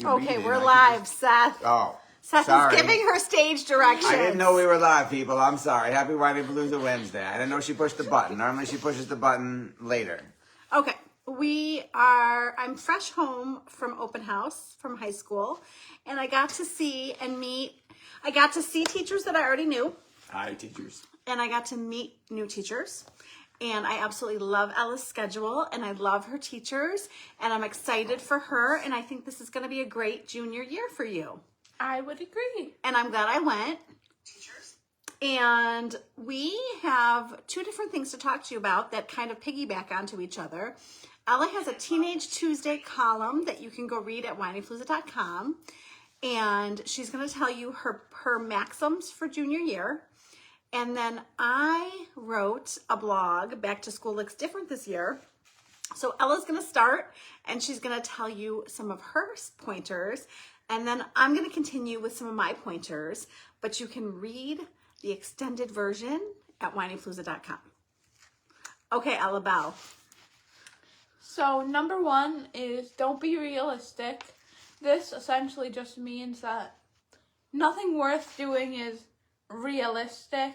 Okay, we're live, Seth. Oh, Seth sorry. is giving her stage directions. I didn't know we were live, people. I'm sorry. Happy Whitey Palooza Wednesday. I didn't know she pushed the button. Normally she pushes the button later. Okay, I'm fresh home from open house from high school, and I got to see teachers that I already knew. Hi, teachers. And I got to meet new teachers. And I absolutely love Ella's schedule, and I love her teachers, and I'm excited for her, and I think this is going to be a great junior year for you. I would agree. And I'm glad I went. Teachers. And we have two different things to talk to you about that kind of piggyback onto each other. Ella has a Teenage Tuesday column that you can go read at whinyflooza.com, and she's going to tell you her maxims for junior year. And then I wrote a blog, Back to School Looks Different This Year. So Ella's going to start, and she's going to tell you some of her pointers. And then I'm going to continue with some of my pointers. But you can read the extended version at whinyflooza.com. Okay, Ella Bell. So number one is don't be realistic. This essentially just means that nothing worth doing is realistic.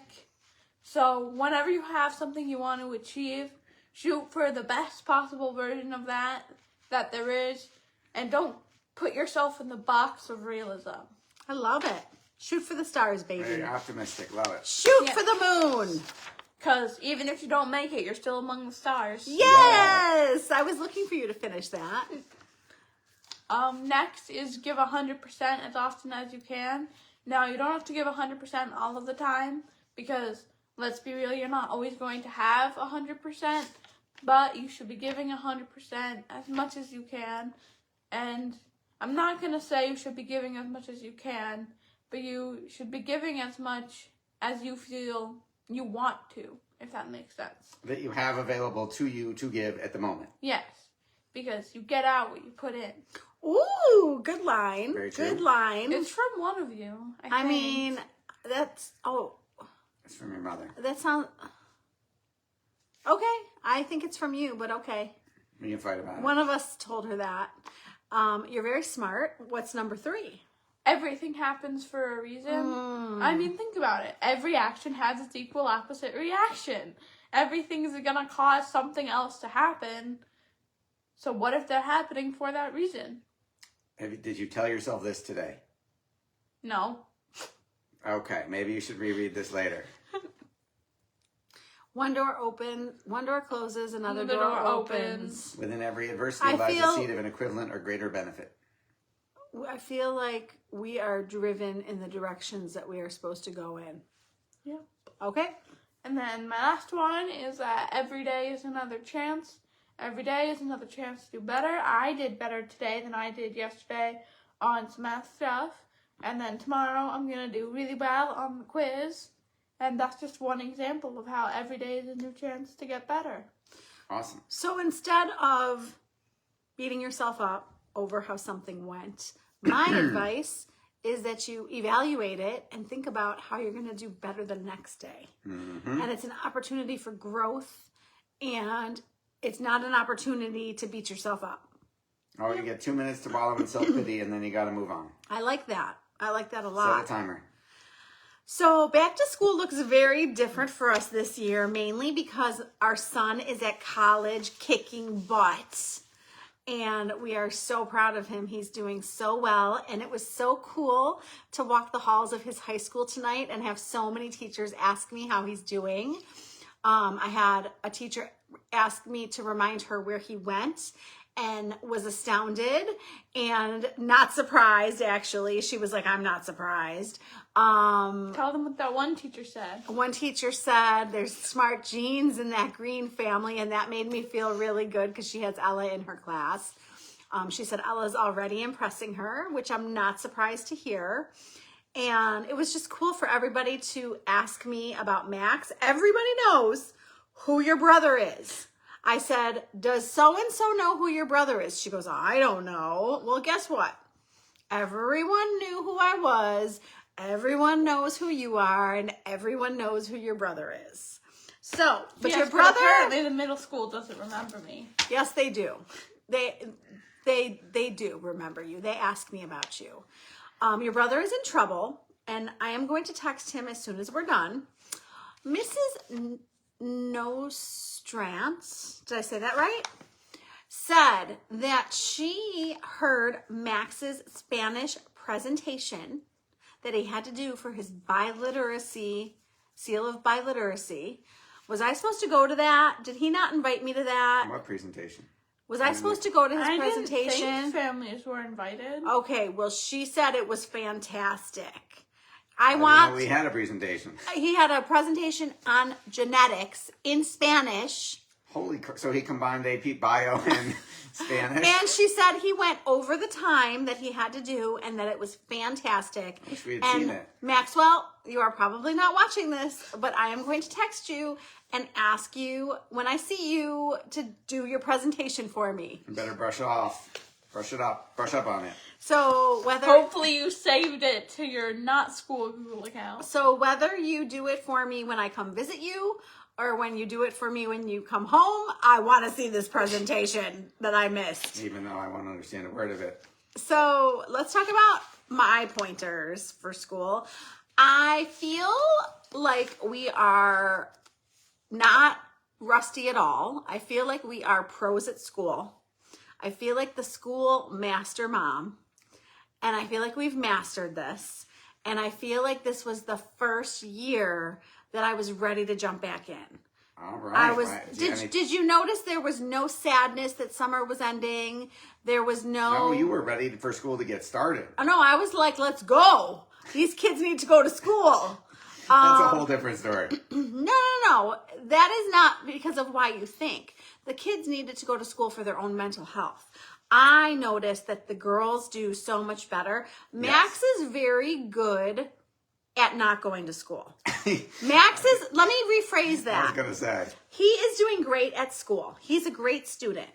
So whenever you have something you want to achieve, shoot for the best possible version of that there is, and don't put yourself in the box of realism. I love it. Shoot for the stars, baby. Very optimistic. Love it. Shoot for the moon. Because even if you don't make it, you're still among the stars. Yes! I was looking for you to finish that. Next is give 100% as often as you can. Now, you don't have to give 100% all of the time, because let's be real, you're not always going to have 100%, but you should be giving 100% as much as you can. And I'm not going to say you should be giving as much as you can, but you should be giving as much as you feel you want to, if that makes sense. That you have available to you to give at the moment. Yes, because you get out what you put in. Ooh, good line. Very true. Good line. It's from one of you, I think. I mean, it's from your mother. that sounds, okay. I think it's from you, but okay. We can fight about it. One of us told her that. You're very smart. What's number 3? Everything happens for a reason. I mean, think about it. Every action has its equal opposite reaction. Everything is going to cause something else to happen. So what if they're happening for that reason? Did you tell yourself this today? No. Okay, maybe you should reread this later. One door closes, another door opens. Within every adversity lies the seed of an equivalent or greater benefit. I feel like we are driven in the directions that we are supposed to go in. Yeah. Okay. And then my last one is that every day is another chance. Every day is another chance to do better. I did better today than I did yesterday on some math stuff. And then tomorrow I'm going to do really well on the quiz. And that's just one example of how every day is a new chance to get better. Awesome. So instead of beating yourself up over how something went, my advice is that you evaluate it and think about how you're going to do better the next day. Mm-hmm. And it's an opportunity for growth, and it's not an opportunity to beat yourself up. Oh, you get 2 minutes to wallow in self-pity, and then you got to move on. I like that. I like that a lot. Set a timer. So back to school looks very different for us this year, mainly because our son is at college kicking butt. And we are so proud of him. He's doing so well. And it was so cool to walk the halls of his high school tonight and have so many teachers ask me how he's doing. I had a teacher ask me to remind her where he went, and was astounded and not surprised, actually. She was like, I'm not surprised. Tell them what that one teacher said. One teacher said there's smart genes in that Greene family, and that made me feel really good because she has Ella in her class. She said Ella's already impressing her, which I'm not surprised to hear. And it was just cool for everybody to ask me about Max. Everybody knows who your brother is. I said, does so-and-so know who your brother is? She goes, I don't know. Well, guess what? Everyone knew who I was. Everyone knows who you are, and everyone knows who your brother is. So, but yes, your brother... But apparently the middle school doesn't remember me. Yes, they do. They do remember you. They ask me about you. Your brother is in trouble, and I am going to text him as soon as we're done. Mrs. Nostrance, did I say that right? Said that she heard Max's Spanish presentation that he had to do for his biliteracy, seal of biliteracy. Was I supposed to go to that? Did he not invite me to that? What presentation? Was I supposed to go to his I presentation? didn't think families were invited. Okay, well, she said it was fantastic. I didn't know we had a presentation. He had a presentation on genetics in Spanish. Holy crap. So he combined AP Bio and Spanish? And she said he went over the time that he had to do and that it was fantastic. Wish we had And seen it. Maxwell, you are probably not watching this, but I am going to text you and ask you when I see you to do your presentation for me. You better brush off. Brush it up. Brush up on it. So Hopefully you saved it to your not school Google account. So whether you do it for me when I come visit you or when you do it for me when you come home, I want to see this presentation that I missed. Even though I won't understand a word of it. So let's talk about my pointers for school. I feel like we are not rusty at all. I feel like we are pros at school. I feel like the school master mom. And I feel like we've mastered this. And I feel like this was the first year that I was ready to jump back in. All right. I was. Right. Did you notice there was no sadness that summer was ending? There was No, you were ready for school to get started. Oh no, I was like, let's go. These kids need to go to school. That's a whole different story. No. That is not because of why you think. The kids needed to go to school for their own mental health. I noticed that the girls do so much better. Max is very good at not going to school. Max is, let me rephrase that. I was going to say. He is doing great at school. He's a great student.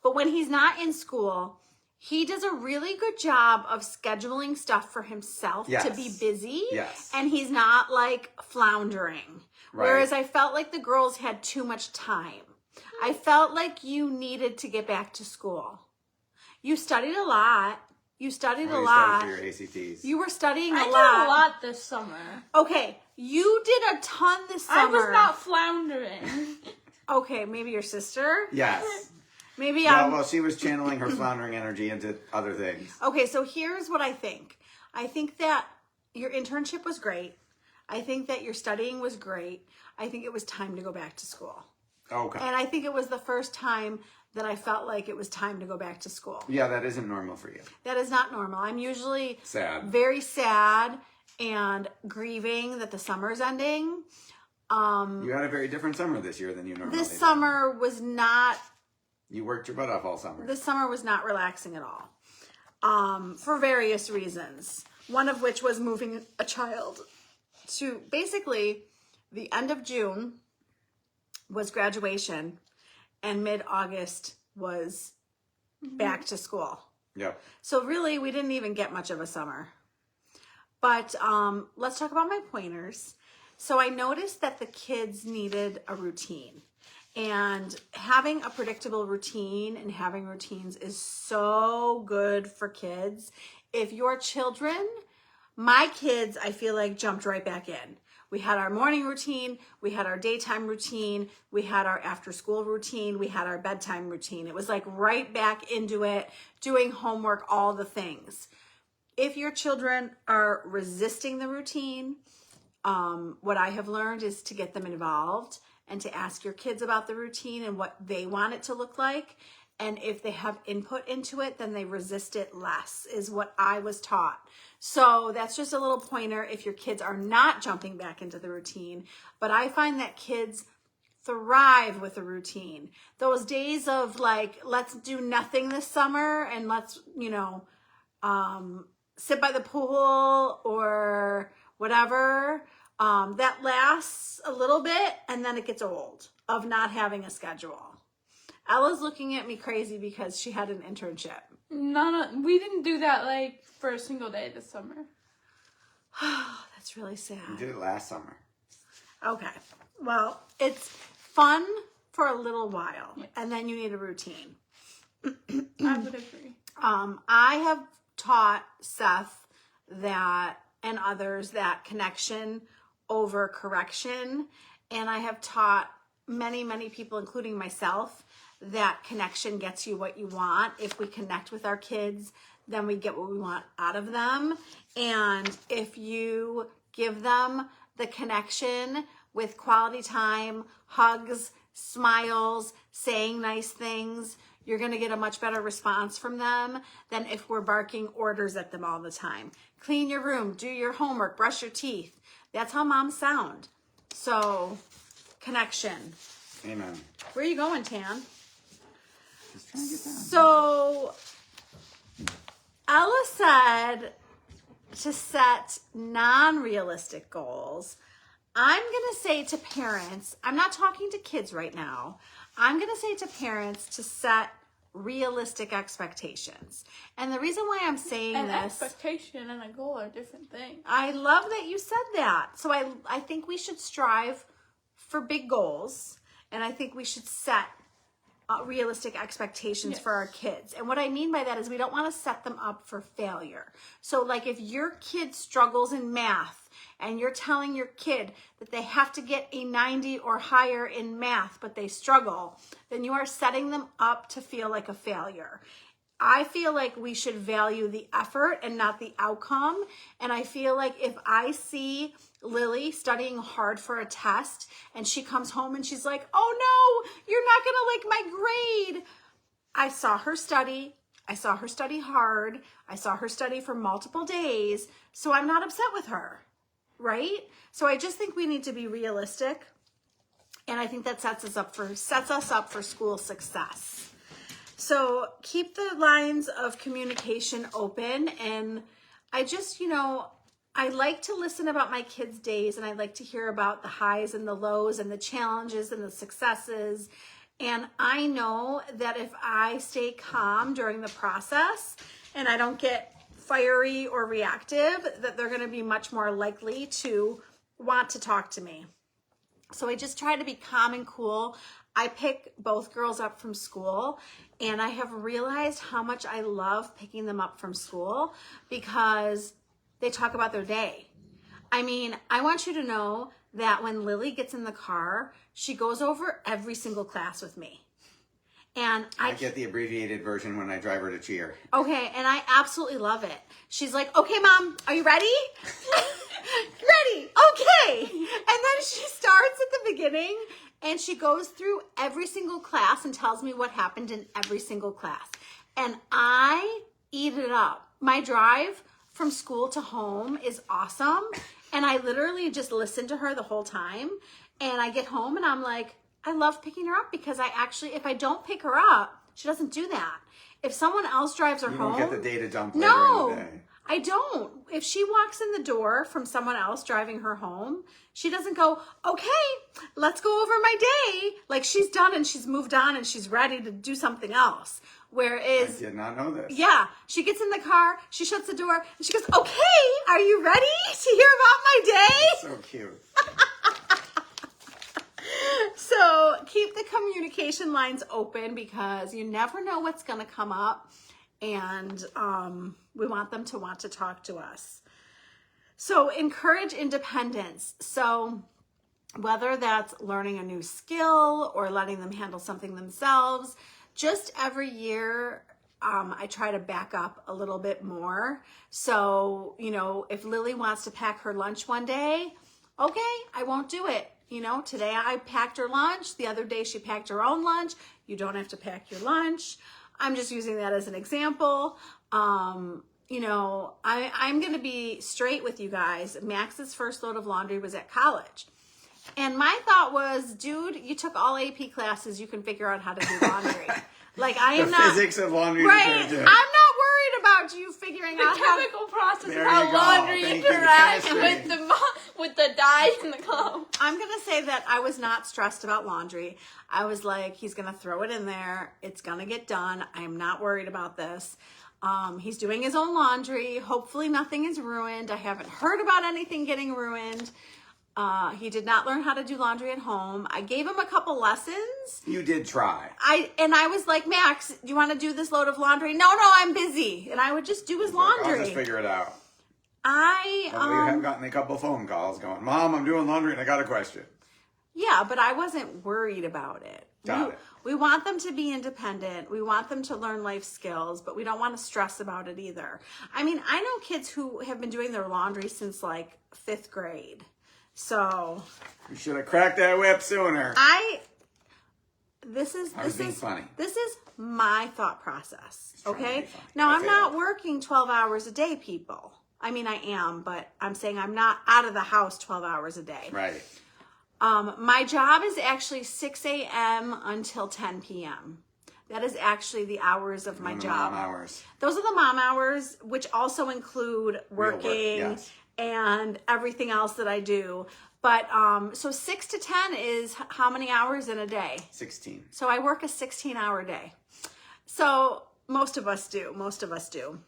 But when he's not in school, he does a really good job of scheduling stuff for himself to be busy. Yes. And he's not like floundering. Right. Whereas I felt like the girls had too much time. I felt like you needed to get back to school. You studied a lot. You studied a lot. For your ACTs. You were studying I a did lot. a lot this summer. Okay, you did a ton this summer. I was not floundering. Okay, maybe your sister? Yes. Maybe Well, she was channeling her floundering energy into other things. Okay, so here's what I think. I think that your internship was great. I think that your studying was great. I think it was time to go back to school. Okay. And I think it was the first time that I felt like it was time to go back to school. Yeah, that isn't normal for you. That is not normal. I'm usually Very sad and grieving that the summer's ending. You had a very different summer this year than you normally This do. summer was not You worked your butt off all summer. This summer was not relaxing at all, for various reasons. One of which was moving a child to basically the end of June was graduation, and mid-August was back to school. Yep. So really, we didn't even get much of a summer. But let's talk about my pointers. So I noticed that the kids needed a routine. And having a predictable routine and having routines is so good for kids. If your children, my kids, I feel like jumped right back in. We had our morning routine, we had our daytime routine, we had our after school routine, we had our bedtime routine. It was like right back into it, doing homework, all the things. If your children are resisting the routine, what I have learned is to get them involved and to ask your kids about the routine and what they want it to look like. And if they have input into it, then they resist it less, is what I was taught. So that's just a little pointer if your kids are not jumping back into the routine. But I find that kids thrive with a routine. Those days of like, let's do nothing this summer and let's, sit by the pool or whatever, that lasts a little bit and then it gets old of not having a schedule. Ella's looking at me crazy because she had an internship. No, we didn't do that like for a single day this summer. That's really sad. You did it last summer. Okay. Well, it's fun for a little while and then you need a routine. I would agree. I have taught Seth that and others that connection over correction. And I have taught many, many people, including myself, that connection gets you what you want. If we connect with our kids, then we get what we want out of them. And if you give them the connection with quality time, hugs, smiles, saying nice things, you're going to get a much better response from them than if we're barking orders at them all the time. Clean your room, do your homework, brush your teeth. That's how moms sound. So, connection. Amen. Where are you going, Tan? Just trying to get down. So, Ella said to set non-realistic goals. I'm going to say to parents, I'm not talking to kids right now. I'm going to say to parents to set realistic expectations. And the reason why I'm saying An this, expectation and a goal are different things. I love that you said that. So I think we should strive for big goals. And I think we should set realistic expectations for our kids. And what I mean by that is we don't want to set them up for failure. So like if your kid struggles in math and you're telling your kid that they have to get a 90 or higher in math, but they struggle, then you are setting them up to feel like a failure. I feel like we should value the effort and not the outcome. And I feel like if I see Lily studying hard for a test and she comes home and she's like, oh no, you're not going to like my grade. I saw her study. I saw her study hard. I saw her study for multiple days. So I'm not upset with her, right? So I just think we need to be realistic. And I think that sets us up for school success. So keep the lines of communication open. And I just, I like to listen about my kids' days and I like to hear about the highs and the lows and the challenges and the successes. And I know that if I stay calm during the process and I don't get fiery or reactive, that they're going to be much more likely to want to talk to me. So I just try to be calm and cool. I pick both girls up from school and I have realized how much I love picking them up from school because they talk about their day. I mean, I want you to know that when Lily gets in the car, she goes over every single class with me. And I get the abbreviated version when I drive her to cheer. Okay, and I absolutely love it. She's like, okay, Mom, are you ready? Ready, okay. And then she starts at the beginning and she goes through every single class and tells me what happened in every single class. And I eat it up. My drive from school to home is awesome. And I literally just listen to her the whole time. And I get home and I'm like, I love picking her up because if I don't pick her up, she doesn't do that. If someone else drives her home. You don't get the data dump later in the day. I don't. If she walks in the door from someone else driving her home, she doesn't go, okay, let's go over my day. Like she's done and she's moved on and she's ready to do something else. Whereas, I did not know this. Yeah, she gets in the car, she shuts the door, and she goes, okay, are you ready to hear about my day? So cute. So keep the communication lines open because you never know what's going to come up. And we want them to want to talk to us. So encourage independence. So whether that's learning a new skill or letting them handle something themselves, just every year I try to back up a little bit more. So, if Lily wants to pack her lunch one day, okay, I won't do it. Today I packed her lunch. The other day she packed her own lunch. You don't have to pack your lunch. I'm just using that as an example. I'm going to be straight with you guys. Max's first load of laundry was at college. And my thought was, dude, you took all AP classes. You can figure out how to do laundry. Like I am not. Physics of laundry Right. detergent. I'm not worried about you figuring out The how. chemical process There of how you go. laundry Thank you, the interacts chemistry. with the dye in the clothes. I'm going to say that I was not stressed about laundry. I was like, he's going to throw it in there. It's going to get done. I'm not worried about this. He's doing his own laundry. Hopefully nothing is ruined. I haven't heard about anything getting ruined. He did not learn how to do laundry at home. I gave him a couple lessons. You did try. I was like, Max, do you want to do this load of laundry? No, I'm busy. And I would just do his laundry. I'll just figure it out. We have gotten a couple phone calls going, Mom, I'm doing laundry and I got a question. Yeah, but I wasn't worried about it. Got it. We want them to be independent. We want them to learn life skills, but we don't want to stress about it either. I mean, I know kids who have been doing their laundry since like 5th grade. So You should have cracked that whip sooner. This is funny. This is my thought process. trying to Okay. be funny. Now I I'm feel not it. working 12 hours a day, people. I mean, I am, but I'm saying I'm not out of the house 12 hours a day. Right. My job is actually 6 a.m. until 10 p.m. That is actually the hours of my And the job. mom hours. Those are the mom hours, which also include Real work, working yes. and everything else that I do. But so 6 to 10 is how many hours in a day? 16. So I work a 16-hour day. So most of us do.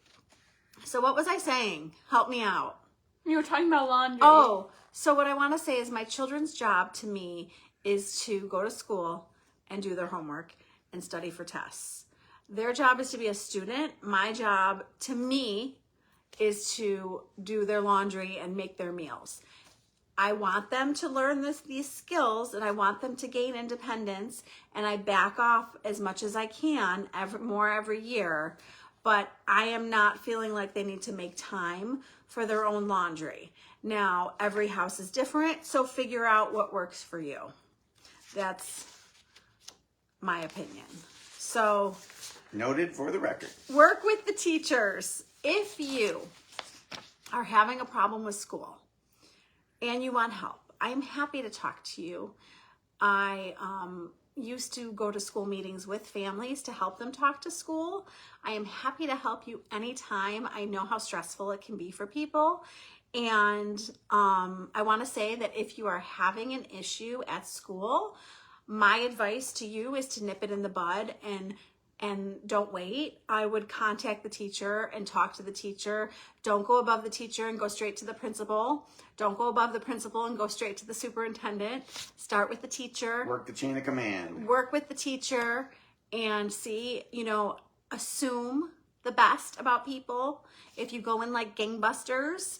So what was I saying? Help me out. You were talking about laundry. Oh, so what I want to say is my children's job to me is to go to school and do their homework and study for tests. Their job is to be a student. My job to me is to do their laundry and make their meals. I want them to learn these skills and I want them to gain independence, and I back off as much as I can every year, but I am not feeling like they need to make time for their own laundry. Now, every house is different, so figure out what works for you. That's my opinion. So, Noted for the record. work with the teachers. If you are having a problem with school and you want help, I am happy to talk to you. I used to go to school meetings with families to help them talk to school. I am happy to help you anytime. I know how stressful it can be for people. And I want to say that if you are having an issue at school, my advice to you is to nip it in the bud and don't wait. I would contact the teacher and talk to the teacher. Don't go above the teacher and go straight to the principal. Don't go above the principal and go straight to the superintendent. Start with the teacher. Work the chain of command. Work with the teacher and see, assume the best about people. If you go in like gangbusters,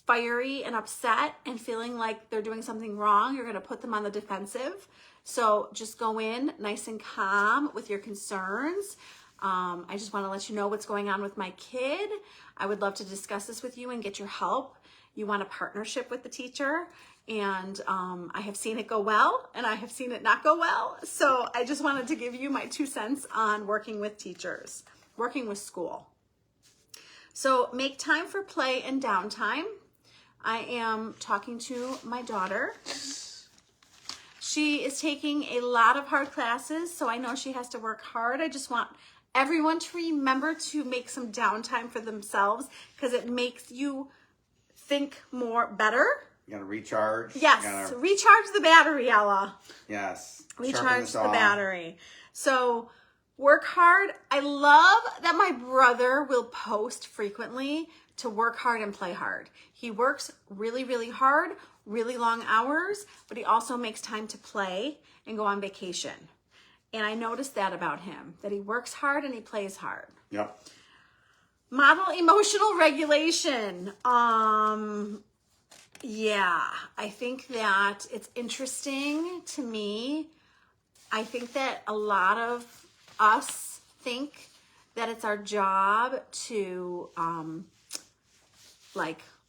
fiery and upset and feeling like they're doing something wrong, you're going to put them on the defensive. So just go in nice and calm with your concerns. I just want to let you know what's going on with my kid. I would love to discuss this with you and get your help. You want a partnership with the teacher, and I have seen it go well and I have seen it not go well. So I just wanted to give you my 2 cents on working with teachers, working with school. So make time for play and downtime. I am talking to my daughter. She is taking a lot of hard classes, so I know she has to work hard. I just want everyone to remember to make some downtime for themselves because it makes you think better. You gotta recharge. Yes, recharge the battery, Ella. Yes. Recharge the battery. So work hard. I love that my brother will post frequently to work hard and play hard. He works really, really hard, really long hours, but he also makes time to play and go on vacation. And I noticed that about him, that he works hard and he plays hard. Yep. Model emotional regulation. Yeah, I think that it's interesting to me. I think that a lot of us think that it's our job to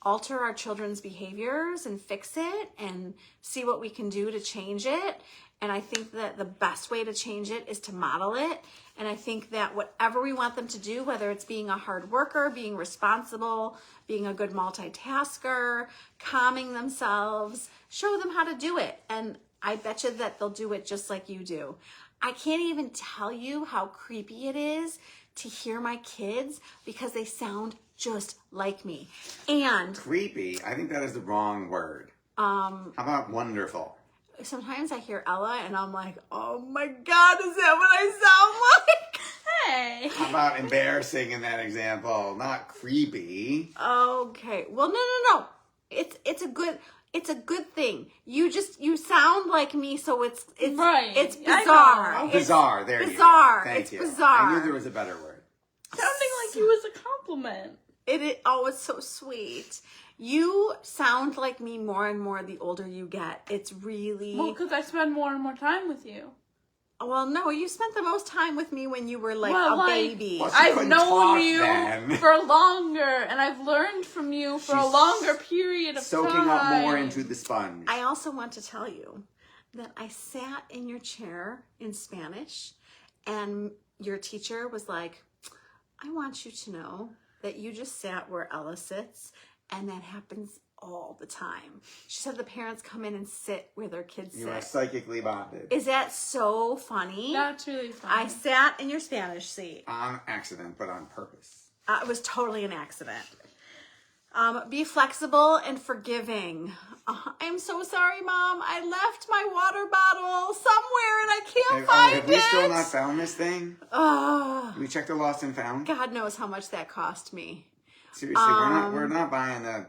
alter our children's behaviors and fix it and see what we can do to change it. And I think that the best way to change it is to model it. And I think that whatever we want them to do, whether it's being a hard worker, being responsible, being a good multitasker, calming themselves, show them how to do it. And I bet you that they'll do it just like you do. I can't even tell you how creepy it is to hear my kids because they sound just like me. And Creepy. I think that is the wrong word. How about wonderful? sometimes I hear Ella and I'm like, oh my God, is that what I sound like? Hey. How about embarrassing in that example? Not creepy. Okay. Well, no. It's a good, It's a good thing. You sound like me, so it's Right. It's I bizarre. know. It's Bizarre. There you go. bizarre. Thank It's you. bizarre. I knew there was a better word. Sounding like you was a compliment. Oh, it's so sweet. You sound like me more and more the older you get. It's really Well, because I spend more and more time with you. well, no, you spent the most time with me when you were like Well, a like, baby. Well, she I've couldn't known talk you then. for longer, and I've learned from you for a She's longer period of Soaking time. up more into the sponge. I also want to tell you that I sat in your chair in Spanish, and your teacher was like, I want you to know that you just sat where Ella sits, and that happens all the time. She said the parents come in and sit where their kids You are sit. psychically bonded. Is that so funny? That's really funny. I sat in your Spanish seat. On accident, but on purpose. It was totally an accident. Be flexible and forgiving. I'm so sorry, Mom. I left my water bottle somewhere and I can't find have we it. still not found this thing? Oh, We checked the lost and found. God knows how much that cost me. Seriously, we're not buying the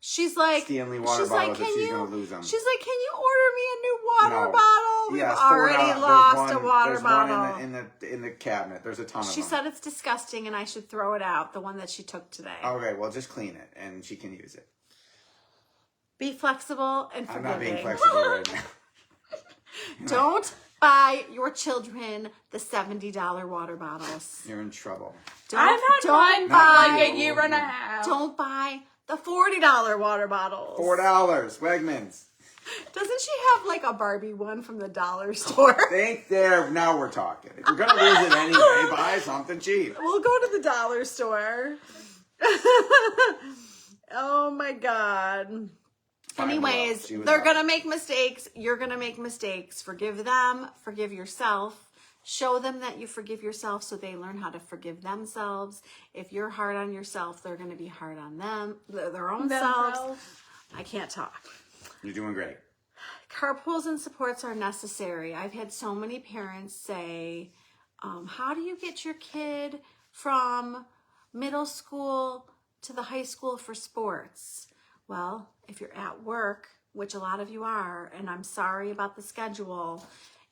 She's like, Stanley water bottles if she's gonna lose them. She's like, can you order me a new water No. bottle? We've Yes, already lost a water there's bottle. One in the cabinet. There's a ton of She them. said it's disgusting and I should throw it out. The one that she took today. Okay, well, just clean it and she can use it. Be flexible and I'm forgiving. not being flexible right now. Don't buy your children the $70 water bottles. You're in trouble. Don't, I've had mine for buy. like a year and a half. Don't buy the $40 water bottles. $4, Wegmans. Doesn't she have like a Barbie one from the dollar store? Now we're talking. If you're gonna lose it anyway, buy something cheap. We'll go to the dollar store. Oh my God. Anyways, She was they're right. going to make mistakes. You're going to make mistakes. Forgive them. Forgive yourself. Show them that you forgive yourself so they learn how to forgive themselves. If you're hard on yourself, they're going to be hard on them, their own selves. I can't talk. You're doing great. Carpools and supports are necessary. I've had so many parents say, how do you get your kid from middle school to the high school for sports? Well, if you're at work, which a lot of you are, and I'm sorry about the schedule,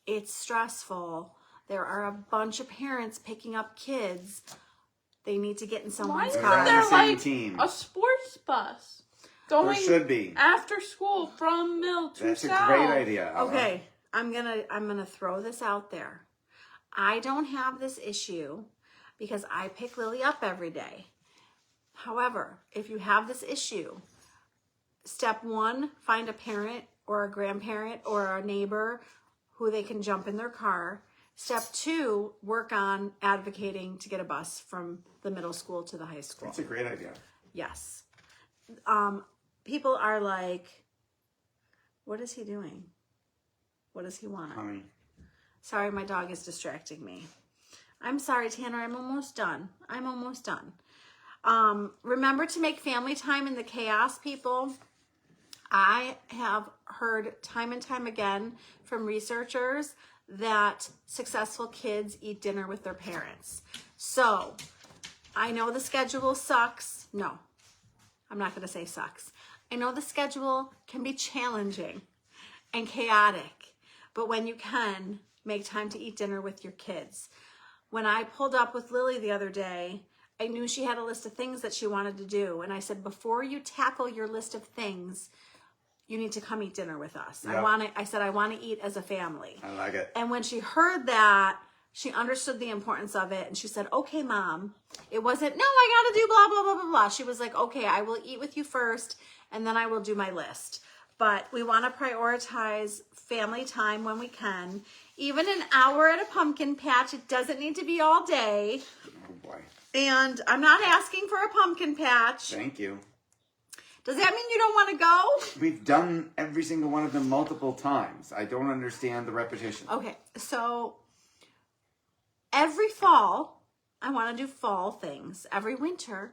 it's stressful. There are a bunch of parents picking up kids. They need to get in Why someone's isn't car. there the same like team. a sports bus going There should be. after school from Mill to That's South? a great idea. Ella. Okay, I'm gonna throw this out there. I don't have this issue because I pick Lily up every day. However, if you have this issue, step one, find a parent or a grandparent or a neighbor who they can jump in their car. Step two, work on advocating to get a bus from the middle school to the high school. That's a great idea. Yes. People are like, what is he doing? What does he want? Honey. Sorry, my dog is distracting me. I'm sorry, Tanner. I'm almost done. Remember to make family time in the chaos, people. I have heard time and time again from researchers that successful kids eat dinner with their parents. So I know the schedule sucks. No, I'm not going to say sucks. I know the schedule can be challenging and chaotic, but when you can, make time to eat dinner with your kids. When I pulled up with Lily the other day, I knew she had a list of things that she wanted to do. And I said, before you tackle your list of things, you need to come eat dinner with us. Yep. I said, I want to eat as a family. I like it. And when she heard that, she understood the importance of it. And she said, okay, Mom. It wasn't, no, I got to do blah, blah, blah, blah, blah. She was like, okay, I will eat with you first, and then I will do my list. But we want to prioritize family time when we can. Even an hour at a pumpkin patch. It doesn't need to be all day. Oh, boy. And I'm not asking for a pumpkin patch. Thank you. Does that mean you don't want to go? We've done every single one of them multiple times. I don't understand the repetition. Okay, so every fall, I want to do fall things. Every winter,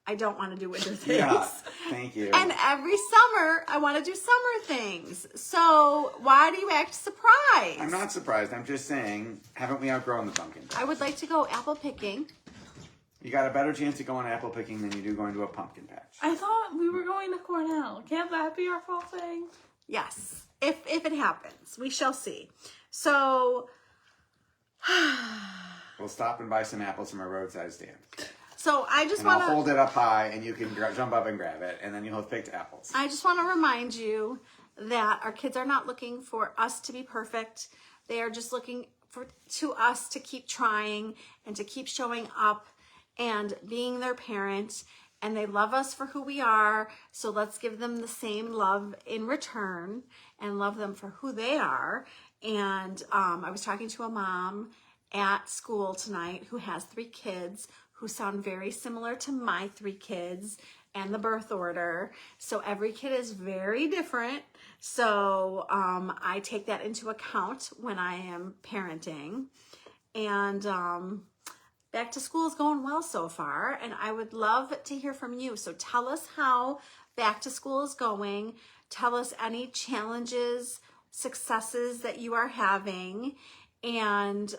I don't want to do winter things. Yeah, thank you. And every summer, I want to do summer things. So why do you act surprised? I'm not surprised. I'm just saying, haven't we outgrown the pumpkin? I would like to go apple picking. You got a better chance of going apple picking than you do going to a pumpkin patch. I thought we were going to Cornell. Can't that be our fall thing? Yes, if it happens, we shall see. So, We'll stop and buy some apples from a roadside stand. so I just And I'll want hold to. it up high, and you can jump up and grab it, and then you'll have picked apples. I just want to remind you that our kids are not looking for us to be perfect. They are just looking to us to keep trying and to keep showing up and being their parent. And they love us for who we are. So let's give them the same love in return and love them for who they are. And I was talking to a mom at school tonight who has 3 kids who sound very similar to my 3 kids and the birth order. So every kid is very different. So I take that into account when I am parenting. And back to school is going well so far. And I would love to hear from you. So tell us how back to school is going. Tell us any challenges, successes that you are having. And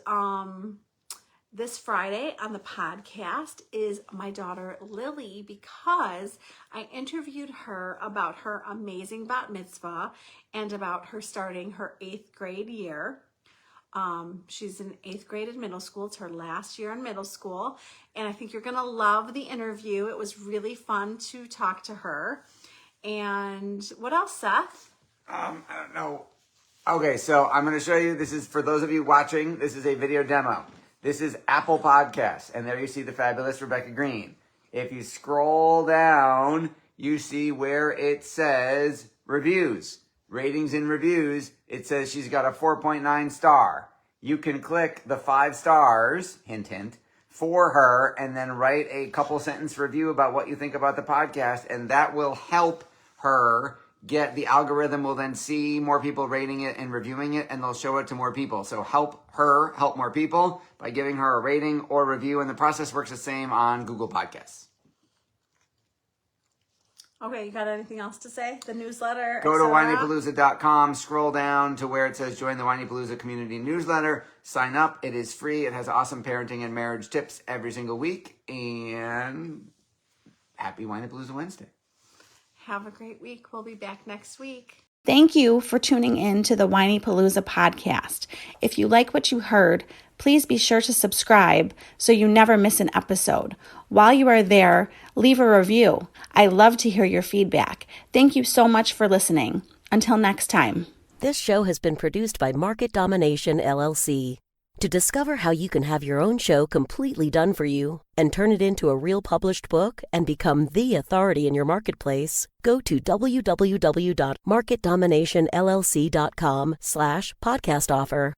this Friday on the podcast is my daughter Lily, because I interviewed her about her amazing bat mitzvah and about her starting her 8th grade year. She's in 8th grade in middle school. It's her last year in middle school. And I think you're going to love the interview. It was really fun to talk to her. And what else, Seth? I don't know. Okay, so I'm going to show you. This is, for those of you watching, this is a video demo. This is Apple Podcasts, and there you see the fabulous Rebecca Greene. If you scroll down, you see where it says reviews, ratings and reviews. It says she's got a 4.9 star. You can click the 5 stars, hint, hint, for her, and then write a couple sentence review about what you think about the podcast, and that will help her get, the algorithm will then see more people rating it and reviewing it, and they'll show it to more people. So help her help more people by giving her a rating or review, and the process works the same on Google Podcasts. Okay, you got anything else to say? The newsletter? Go to etc.? whinypalooza.com, scroll down to where it says join the Whinypalooza community newsletter, sign up. It is free. It has awesome parenting and marriage tips every single week, and happy Whinypalooza Wednesday. Have a great week. We'll be back next week. Thank you for tuning in to the Whinypalooza podcast. If you like what you heard, please be sure to subscribe so you never miss an episode. While you are there, leave a review. I love to hear your feedback. Thank you so much for listening. Until next time. This show has been produced by Market Domination, LLC. To discover how you can have your own show completely done for you and turn it into a real published book and become the authority in your marketplace, go to www.marketdominationllc.com/podcast offer.